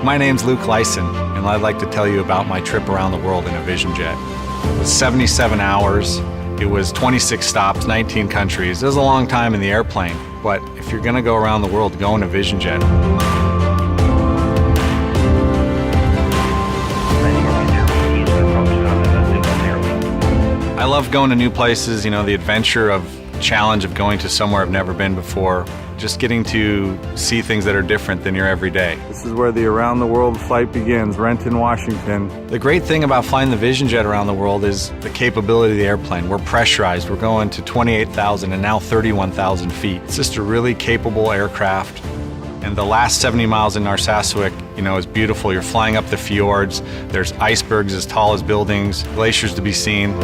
My name's Luke Lysen, and I'd like to tell you about my trip around the world in a Vision Jet. It was 77 hours, it was 26 stops, 19 countries. It was a long time in the airplane, but if you're gonna go around the world, go in a Vision Jet. I love going to new places, you know, the adventure of challenge of going to somewhere I've never been before. Just getting to see things that are different than your everyday. This is where the around the world flight begins, Renton, Washington. The great thing about flying the Vision Jet around the world is the capability of the airplane. We're pressurized. We're going to 28,000 and now 31,000 feet. It's just a really capable aircraft. And the last 70 miles in Narsarsuaq, you know, is beautiful. You're flying up the fjords. There's icebergs as tall as buildings, glaciers to be seen.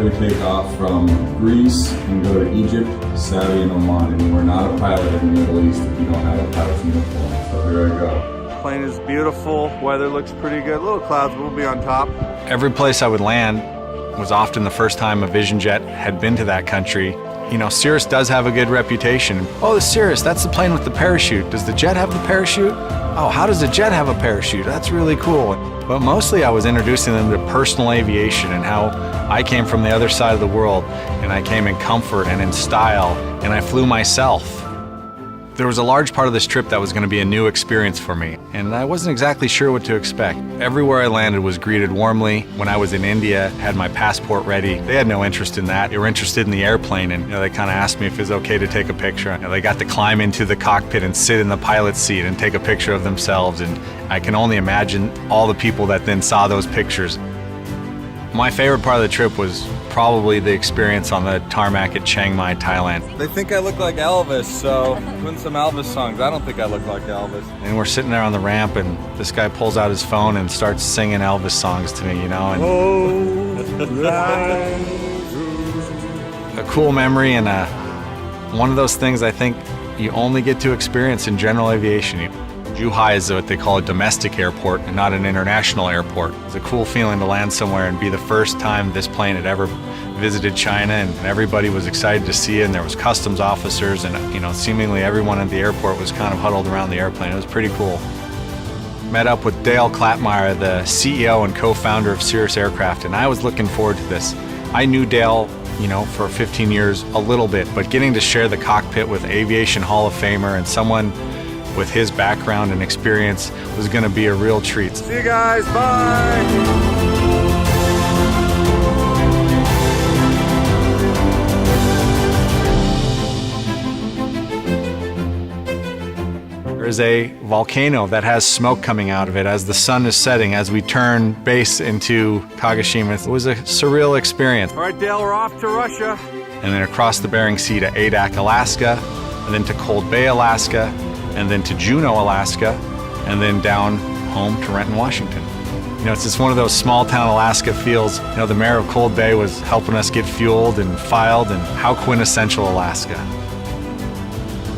We take off from Greece and go to Egypt, Saudi, and Oman, and we're not a pilot in the Middle East if you don't have a pilot's uniform. So here I go. The plane is beautiful, weather looks pretty good, little clouds, but we'll be on top. Every place I would land was often the first time a Vision Jet had been to that country. You know, Cirrus does have a good reputation. Oh, the Cirrus, that's the plane with the parachute. Does the jet have the parachute? Oh, how does the jet have a parachute? That's really cool. But mostly I was introducing them to personal aviation and how I came from the other side of the world, and I came in comfort and in style, and I flew myself. There was a large part of this trip that was going to be a new experience for me, and I wasn't exactly sure what to expect. Everywhere I landed was greeted warmly. When I was in India, had my passport ready. They had no interest in that. They were interested in the airplane, and they kind of asked me if it was okay to take a picture. They got to climb into the cockpit and sit in the pilot's seat and take a picture of themselves, and I can only imagine all the people that then saw those pictures. My favorite part of the trip was probably the experience on the tarmac at Chiang Mai, Thailand. They think I look like Elvis, so doing some Elvis songs. I don't think I look like Elvis. And we're sitting there on the ramp, and this guy pulls out his phone and starts singing Elvis songs to me, you know. And a cool memory, and one of those things I think you only get to experience in general aviation. Zhuhai is what they call a domestic airport and not an international airport. It's a cool feeling to land somewhere and be the first time this plane had ever visited China, and everybody was excited to see it, and there was customs officers, and seemingly everyone at the airport was kind of huddled around the airplane. It was pretty cool. Met up with Dale Klattmeyer, the CEO and co-founder of Cirrus Aircraft, and I was looking forward to this. I knew Dale, for 15 years a little bit, but getting to share the cockpit with Aviation Hall of Famer and someone with his background and experience was going to be a real treat. See you guys, bye! There's a volcano that has smoke coming out of it as the sun is setting as we turn base into Kagoshima. It was a surreal experience. All right, Dale, we're off to Russia. And then across the Bering Sea to Adak, Alaska, and then to Cold Bay, Alaska, and then to Juneau, Alaska, and then down home to Renton, Washington. It's just one of those small town Alaska feels. The mayor of Cold Bay was helping us get fueled and filed, and how quintessential Alaska.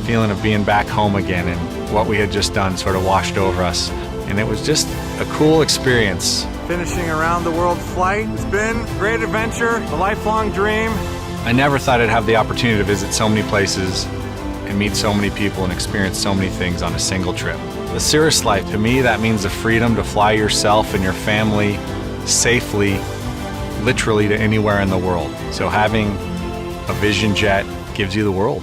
Feeling of being back home again, and what we had just done sort of washed over us. And it was just a cool experience. Finishing around the world flight. It's been a great adventure, a lifelong dream. I never thought I'd have the opportunity to visit so many places and meet so many people and experience so many things on a single trip. The Cirrus life, to me, that means the freedom to fly yourself and your family safely, literally to anywhere in the world. So having a Vision Jet gives you the world.